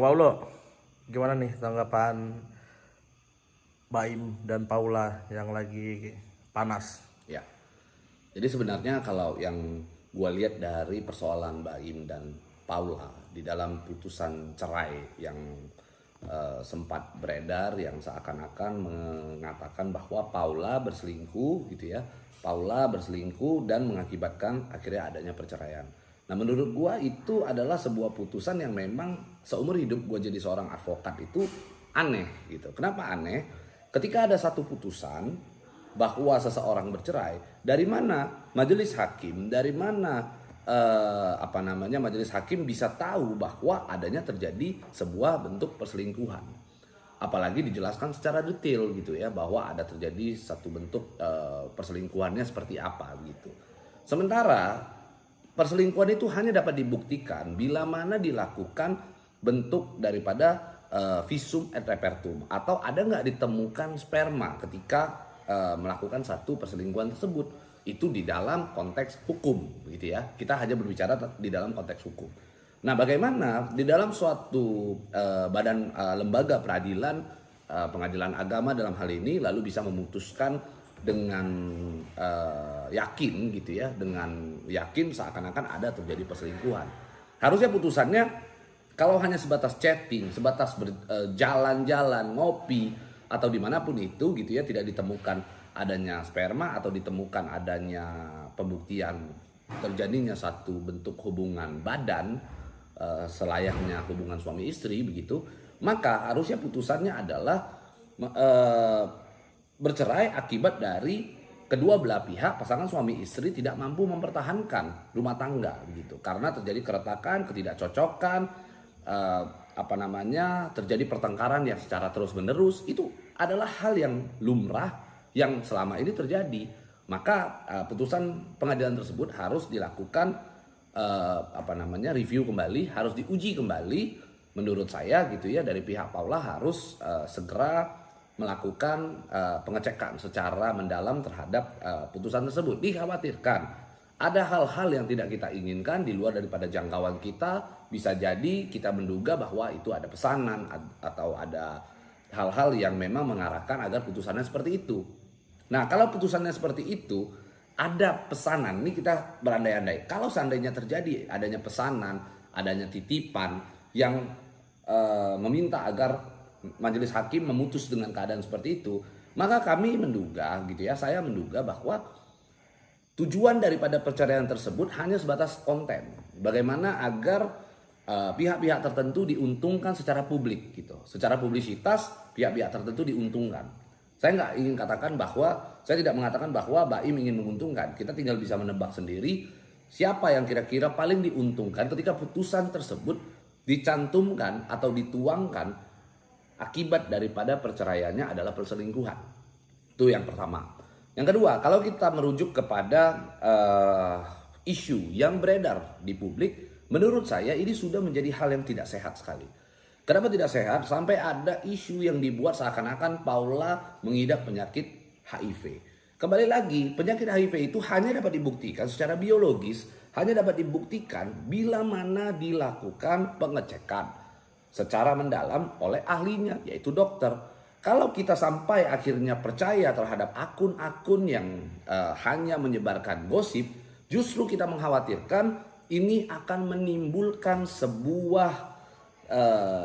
Paulo, gimana nih tanggapan Baim dan Paula yang lagi panas? Ya, jadi sebenarnya kalau yang gue lihat dari persoalan Baim dan Paula di dalam putusan cerai yang sempat beredar yang seakan-akan mengatakan bahwa Paula berselingkuh gitu ya, Paula berselingkuh dan mengakibatkan akhirnya adanya perceraian. Nah menurut gue itu adalah sebuah putusan yang memang seumur hidup gue jadi seorang advokat itu aneh gitu. Kenapa aneh? Ketika ada satu putusan bahwa seseorang bercerai, dari mana majelis hakim, dari mana majelis hakim bisa tahu bahwa adanya terjadi sebuah bentuk perselingkuhan, apalagi dijelaskan secara detail gitu ya bahwa ada terjadi satu bentuk perselingkuhannya seperti apa gitu. Sementara perselingkuhan itu hanya dapat dibuktikan bila mana dilakukan bentuk daripada visum et repertum, atau ada nggak ditemukan sperma ketika melakukan satu perselingkuhan tersebut. Itu di dalam konteks hukum gitu ya, kita hanya berbicara di dalam konteks hukum. Nah bagaimana di dalam suatu badan lembaga peradilan, pengadilan agama dalam hal ini lalu bisa memutuskan dengan yakin gitu ya, dengan yakin seakan-akan ada terjadi perselingkuhan. Harusnya putusannya kalau hanya sebatas chatting, sebatas jalan-jalan, ngopi, atau dimanapun itu gitu ya, tidak ditemukan adanya sperma atau ditemukan adanya pembuktian terjadinya satu bentuk hubungan badan selayaknya hubungan suami istri begitu, maka harusnya putusannya adalah bercerai akibat dari kedua belah pihak pasangan suami istri tidak mampu mempertahankan rumah tangga begitu, karena terjadi keretakan, ketidakcocokan, terjadi pertengkaran yang secara terus menerus. Itu adalah hal yang lumrah yang selama ini terjadi. Maka putusan pengadilan tersebut harus dilakukan review kembali, harus diuji kembali menurut saya gitu ya. Dari pihak Paula harus segera melakukan pengecekan secara mendalam terhadap putusan tersebut. Dikhawatirkan ada hal-hal yang tidak kita inginkan di luar daripada jangkauan kita. Bisa jadi kita menduga bahwa itu ada pesanan atau ada hal-hal yang memang mengarahkan agar putusannya seperti itu. Nah kalau putusannya seperti itu, ada pesanan, ini kita berandai-andai. Kalau seandainya terjadi adanya pesanan, adanya titipan yang meminta agar majelis hakim memutus dengan keadaan seperti itu, maka kami menduga gitu ya, saya menduga bahwa tujuan daripada perceraian tersebut hanya sebatas konten. Bagaimana agar pihak-pihak tertentu diuntungkan secara publik gitu. Secara publisitas pihak-pihak tertentu diuntungkan. Saya nggak ingin katakan bahwa, saya tidak mengatakan bahwa Baim ingin menguntungkan. Kita tinggal bisa menebak sendiri siapa yang kira-kira paling diuntungkan ketika putusan tersebut dicantumkan atau dituangkan akibat daripada perceraiannya adalah perselingkuhan. Itu yang pertama. Yang kedua, kalau kita merujuk kepada isu yang beredar di publik, menurut saya ini sudah menjadi hal yang tidak sehat sekali. Kenapa tidak sehat? Sampai ada isu yang dibuat seakan-akan Paula mengidap penyakit HIV. Kembali lagi, penyakit HIV itu hanya dapat dibuktikan secara biologis, hanya dapat dibuktikan bila mana dilakukan pengecekan secara mendalam oleh ahlinya, yaitu dokter. Kalau kita sampai akhirnya percaya terhadap akun-akun yang hanya menyebarkan gosip, justru kita mengkhawatirkan ini akan menimbulkan sebuah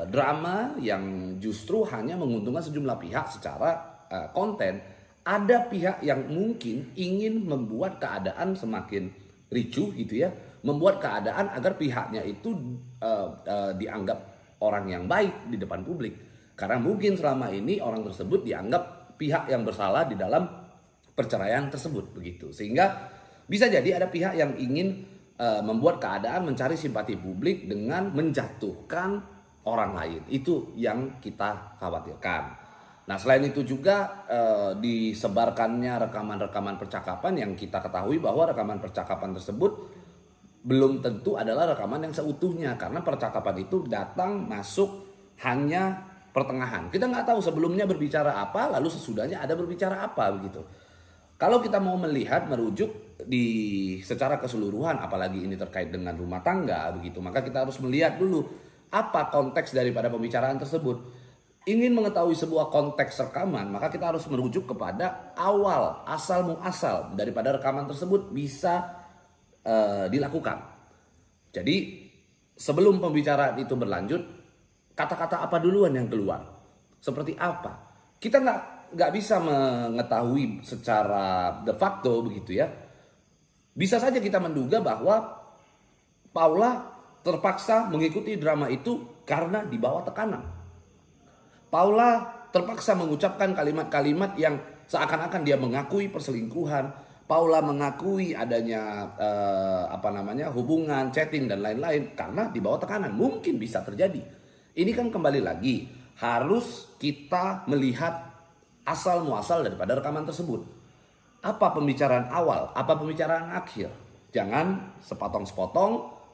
drama yang justru hanya menguntungkan sejumlah pihak secara konten. Ada pihak yang mungkin ingin membuat keadaan semakin ricuh gitu ya, membuat keadaan agar pihaknya itu dianggap orang yang baik di depan publik, karena mungkin selama ini orang tersebut dianggap pihak yang bersalah di dalam perceraian tersebut begitu. Sehingga bisa jadi ada pihak yang ingin membuat keadaan mencari simpati publik dengan menjatuhkan orang lain. Itu yang kita khawatirkan. Nah selain itu juga disebarkannya rekaman-rekaman percakapan yang kita ketahui bahwa rekaman percakapan tersebut belum tentu adalah rekaman yang seutuhnya, karena percakapan itu datang masuk hanya pertengahan. Kita nggak tahu sebelumnya berbicara apa, lalu sesudahnya ada berbicara apa begitu. Kalau kita mau melihat merujuk di secara keseluruhan, apalagi ini terkait dengan rumah tangga begitu, maka kita harus melihat dulu Apa konteks daripada pembicaraan tersebut? Ingin mengetahui sebuah konteks rekaman, maka kita harus merujuk kepada awal, asal muasal daripada rekaman tersebut bisa dilakukan. Jadi sebelum pembicaraan itu berlanjut, kata-kata apa duluan yang keluar? Seperti apa? Kita nggak bisa mengetahui secara de facto begitu ya. Bisa saja kita menduga bahwa Paula terpaksa mengikuti drama itu karena di bawah tekanan. Paula terpaksa mengucapkan kalimat-kalimat yang seakan-akan dia mengakui perselingkuhan. Paula mengakui adanya hubungan, chatting dan lain-lain karena di bawah tekanan. Mungkin bisa terjadi. Ini kan kembali lagi harus kita melihat asal muasal daripada rekaman tersebut. Apa pembicaraan awal, apa pembicaraan akhir. Jangan sepotong-sepotong,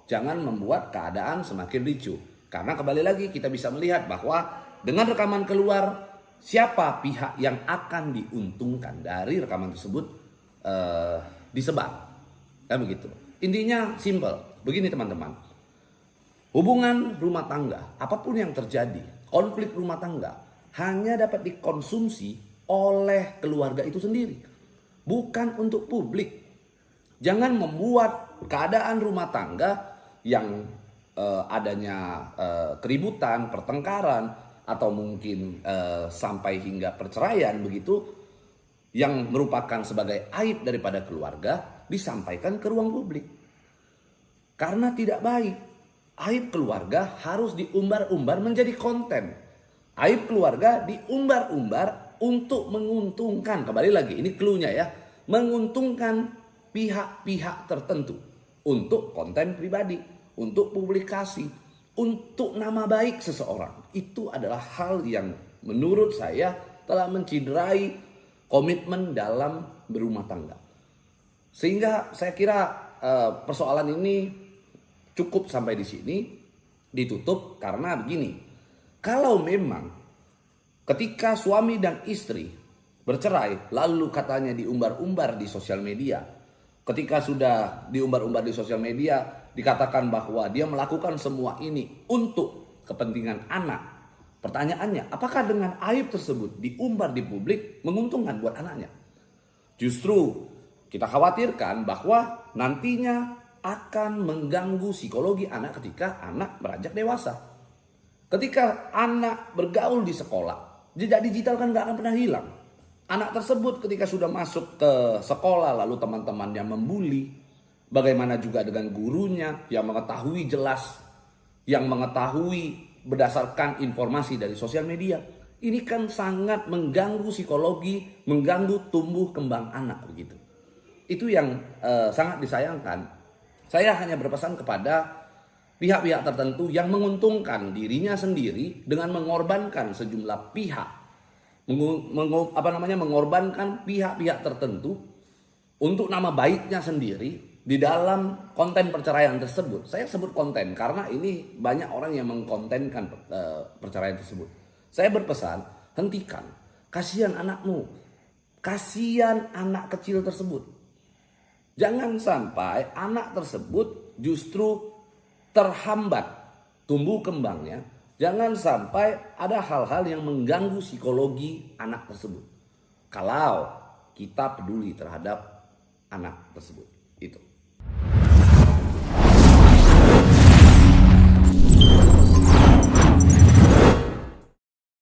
jangan membuat keadaan semakin ricuh. Karena kembali lagi kita bisa melihat bahwa dengan rekaman keluar, siapa pihak yang akan diuntungkan dari rekaman tersebut disebar. Kan begitu. Intinya simple. Begini teman-teman. Hubungan rumah tangga, apapun yang terjadi, konflik rumah tangga hanya dapat dikonsumsi oleh keluarga itu sendiri. Bukan untuk publik. Jangan membuat keadaan rumah tangga yang adanya keributan, pertengkaran, atau mungkin sampai hingga perceraian begitu, yang merupakan sebagai aib daripada keluarga disampaikan ke ruang publik. Karena tidak baik. Aib keluarga harus diumbar-umbar menjadi konten. Aib keluarga diumbar-umbar untuk menguntungkan, kembali lagi ini clue-nya ya, menguntungkan pihak-pihak tertentu untuk konten pribadi, untuk publikasi, untuk nama baik seseorang. Itu adalah hal yang menurut saya telah menciderai komitmen dalam berumah tangga. Sehingga saya kira persoalan ini cukup sampai di sini, ditutup karena begini. Kalau memang ketika suami dan istri bercerai lalu katanya diumbar-umbar di sosial media, ketika sudah diumbar-umbar di sosial media dikatakan bahwa dia melakukan semua ini untuk kepentingan anak. Pertanyaannya, apakah dengan aib tersebut diumbar di publik menguntungkan buat anaknya? Justru kita khawatirkan bahwa nantinya akan mengganggu psikologi anak ketika anak beranjak dewasa. Ketika anak bergaul di sekolah, jejak digital kan gak akan pernah hilang. Anak tersebut ketika sudah masuk ke sekolah lalu teman-temannya membuli, bagaimana juga dengan gurunya yang mengetahui jelas, yang mengetahui berdasarkan informasi dari sosial media. Ini kan sangat mengganggu psikologi, mengganggu tumbuh kembang anak begitu. Itu yang sangat disayangkan. Saya hanya berpesan kepada pihak-pihak tertentu yang menguntungkan dirinya sendiri dengan mengorbankan sejumlah pihak, mengorbankan pihak-pihak tertentu untuk nama baiknya sendiri di dalam konten perceraian tersebut. Saya sebut konten karena ini banyak orang yang mengkontenkan perceraian tersebut. Saya berpesan, hentikan. Kasihan anakmu. Kasihan anak kecil tersebut. Jangan sampai anak tersebut justru terhambat tumbuh kembangnya. Jangan sampai ada hal-hal yang mengganggu psikologi anak tersebut. Kalau kita peduli terhadap anak tersebut. Itu.